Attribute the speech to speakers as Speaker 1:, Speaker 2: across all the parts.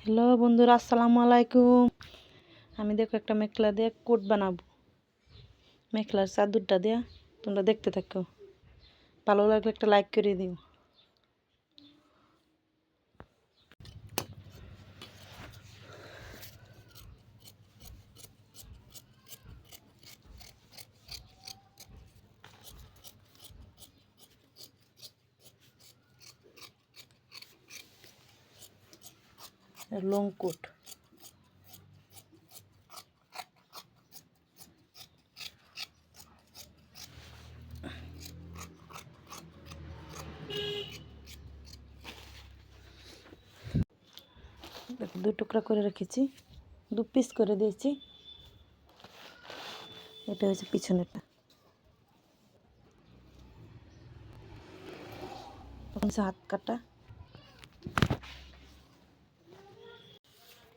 Speaker 1: Hello বন্ধুরা, আসসালামু আলাইকুম। আমি দেখো একটা মেখলা দিয়ে কোট বানাবো। মেখলার চাদরটা দিয়া তোমরা দেখতে থাকো। ভালো লাগলে একটা লাইক করে দিও। লং কোট, দু টুকরা করে রেখেছি, 2 পিস করে দিয়েছি। এটা হচ্ছে পিছনেরটা, তখন হাত কাটা।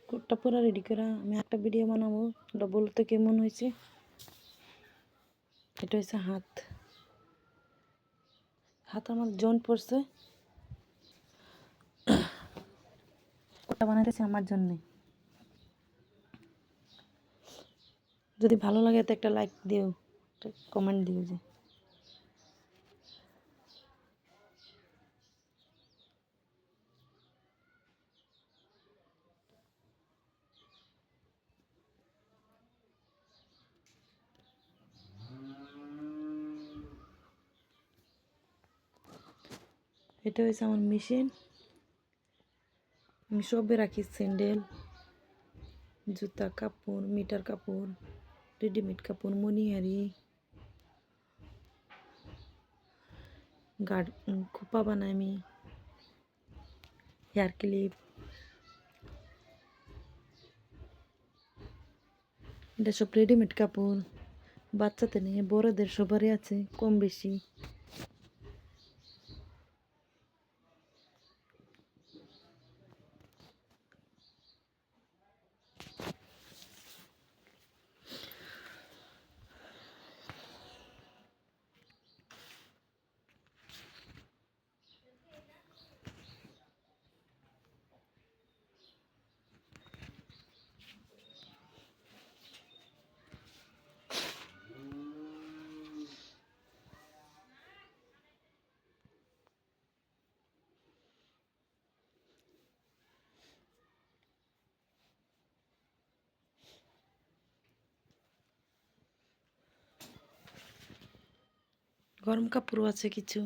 Speaker 1: কোটটা পুরো রেডি করা, আমি একটা ভিডিও বানাবো, ওটা বলতে কেমন হয়েছে। এটা হচ্ছে হাত, হাত আমার জয়েন্ট পড়ছে। কোটটা বানাইতেছি আমার জন্যে। যদি ভালো লাগে তো একটা লাইক দিও, কমেন্ট দিও। যে এটা হয়েছে আমার মেশিন। আমি সবে রাখি স্যান্ডেল, জুতা, কাপড়, মিটার কাপড়, রেডিমেড কাপড়, মণিহারি, খোপা বানাই আমি, হেয়ার ক্লিপ। এটা সব রেডিমেড কাপড়, বাচ্চাদের নিয়ে বড়দের সবারই আছে কম বেশি। গরম কাপড়ও আছে কিছু।